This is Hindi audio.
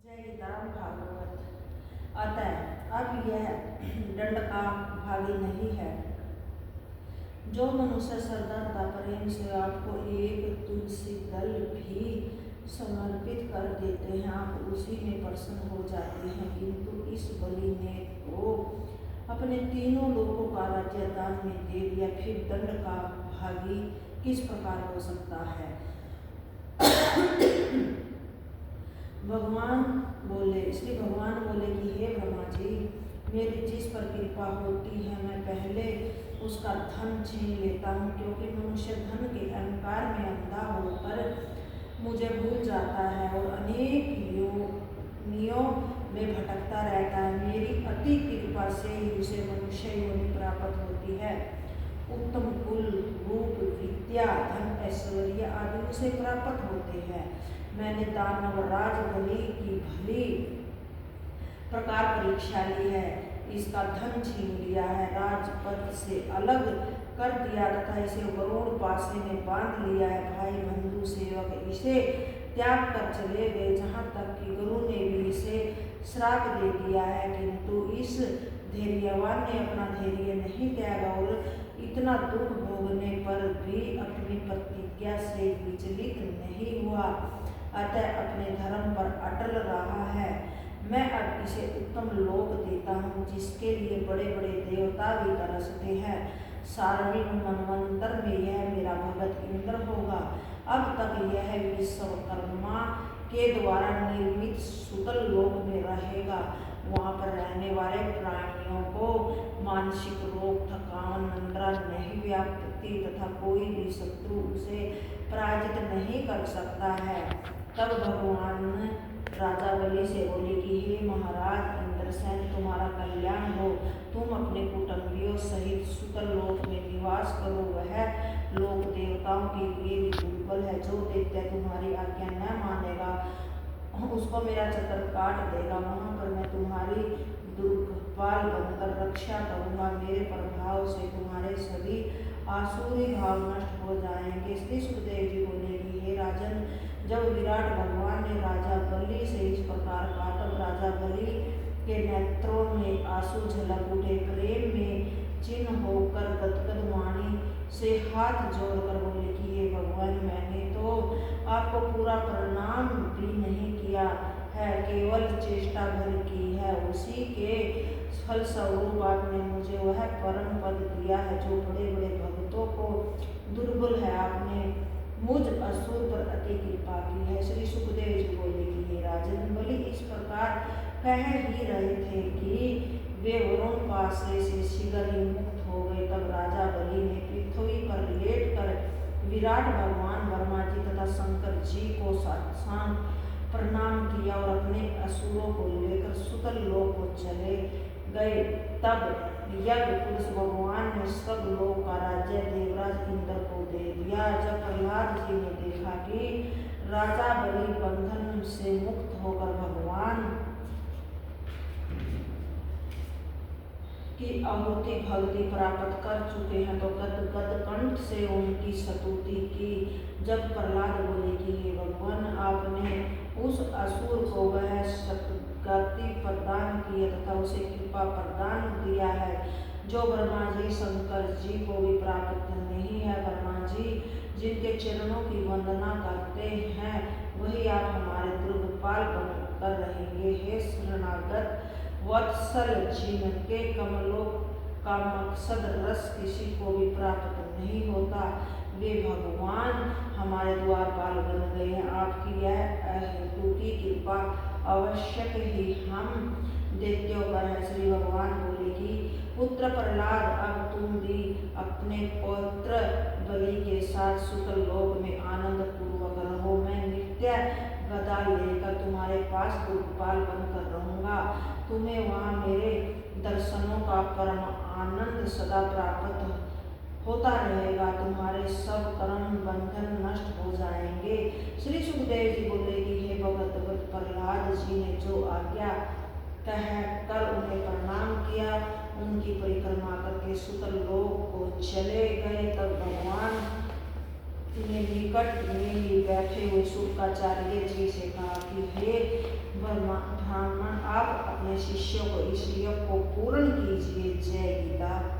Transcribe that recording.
जय गीताराम भागवत। अतः अब यह दंड का भागी नहीं है। जो मनुष्य श्रद्धा प्रेम से आपको एक तुलसी दल भी समर्पित कर देते हैं, आप उसी में प्रसन्न हो जाते हैं। किंतु इस बलि ने तो अपने तीनों लोगों का राज्य दान में दे दिया, फिर दंड का भागी किस प्रकार हो सकता है। श्री भगवान बोले कि हे ब्रह्मा जी, मेरी जिस पर कृपा होती है मैं पहले उसका धन छीन लेता हूँ, क्योंकि मनुष्य धन के अहंकार में अंधा होकर मुझे भूल जाता है और अनेक योनियों में भटकता रहता है। मेरी अति कृपा से ही उसे मनुष्य योनि प्राप्त होती है। उत्तम कुल, रूप, विद्या, धन, ऐश्वर्य आदि उसे प्राप्त होते हैं। मैंने दानवराज बलि की भली प्रकार परीक्षा ली है, इसका धन छीन लिया है, राजपद से अलग कर दिया तथा इसे वरुण पासे में बांध लिया है। भाई बंधु सेवक इसे त्याग कर चले गए, जहाँ तक कि गुरु ने भी इसे श्राप दे दिया है। किंतु इस धैर्यवान ने अपना धैर्य नहीं त्यागा और इतना दुख भोगने पर भी अपनी प्रतिज्ञा से विचलित नहीं हुआ, अतः अपने धर्म पर अटल रहा है। मैं अब इसे उत्तम लोक देता हूँ, जिसके लिए बड़े बड़े देवता भी तरसते हैं। सार्वभौम मनवंतर में यह मेरा भगत इंद्र होगा। अब तक यह विश्वकर्मा के द्वारा निर्मित सुतल लोक में रहेगा। वहाँ पर रहने वाले प्राणियों को मानसिक रोग, थकान, निद्रा नहीं व्यापती तथा कोई भी शत्रु उसे पराजित नहीं कर सकता है। तब भगवान राजा बलि से बोले कि हे महाराज इंद्रसेन, तुम्हारा कल्याण हो। तुम अपने कुटुंबियों सहित सुतल लोक में निवास करो। वह लोक देवताओं के लिए भी दुर्बल है। जो दैत्य तुम्हारी आज्ञा न मानेगा उसको मेरा चक्र काट देगा। वहाँ पर मैं तुम्हारी दुर्गपाल बनकर रक्षा करूँगा। मेरे प्रभाव से तुम्हारे सभी आसुरी भाव नष्ट हो जाएंगे। श्री सुखदेव जी बोले कि हे राजन, जब विराट भगवान ने राजा बलि से इस प्रकार कहा, तब राजा बलि के नेत्रों में आंसू झलक उठे। प्रेम में चिन्ह होकर गदगद वाणी से हाथ जोड़कर बोले कि हे भगवान, मैंने तो आपको पूरा प्रणाम भी नहीं किया है, केवल चेष्टा भर की है। उसी के फलस्वरूप आपने मुझे वह परम पद दिया है जो बड़े बड़े भक्तों को दुर्बल है। आपने मुझ असुर पर अति कृपा की है। श्री सुखदेव जी बोले कि हे राजन, बलि इस प्रकार कह ही रहे थे कि वे वरुण पासे से शीघ्र ही मुक्त हो गए। तब राजा बलि ने पृथ्वी पर लेट कर विराट भगवान ब्रह्मा जी तथा शंकर जी को साष्टांग प्रणाम किया और अपने असुरों को लेकर सुतल लोक को चले गए। तब यज्ञ पुरुष भगवान ने सब लोक का राज्य देवराज इंद्र को दे दिया। जब प्रहलाद जी ने देखा कि राजा बलि बंधन से मुक्त होकर भगवान की आहुति भक्ति प्राप्त कर चुके हैं, तो गद कंठ से उनकी स्तुति की। जब प्रहलाद बोले कि हे भगवान, आपने उस असुर को वह सद्गति प्रदान की है तथा उसे कृपा प्रदान दिया है जो ब्रह्मा जी शंकर जी को भी प्राप्त नहीं है। ब्रह्मा जी जिनके चरणों की वंदना करते हैं, वही आप हमारे दुर्गपाल बनकर रहेंगे। हे शरणागत वत्सल, जिनके कमलों का मकसद रस किसी को भी प्राप्त नहीं होता, वे भगवान हमारे द्वारपाल बन गए हैं। आपकी यह अहेतु की कृपा आवश्यक ही हम दैत्यों पर है। श्री भगवान बोले कि पुत्र प्रहलाद, अब तुम भी अपने पौत्र बलि के साथ सुतल लोक में आनंद पूर्वक रहो। मैं नित्य गदा लेकर तुम्हारे पास दुर्गपाल बनकर रहूँगा। तुम्हें वहाँ मेरे दर्शनों का परम आनंद सदा प्राप्त होता रहेगा। तुम्हारे सब कर्म बंधन नष्ट हो जाएंगे। श्री सुखदेव जी बोले कि हे भगवत प्रहलाद जी ने जो आज्ञा कह कर उन्हें प्रणाम किया, उनकी परिक्रमा करके सुतल लोक को चले गए। तब भगवान ने निकट में ही बैठे हुए शुक्राचार्य जी से कहा कि हे ब्राह्मण, आप अपने शिष्यों को इस यज्ञ को पूर्ण कीजिए। जय गीता।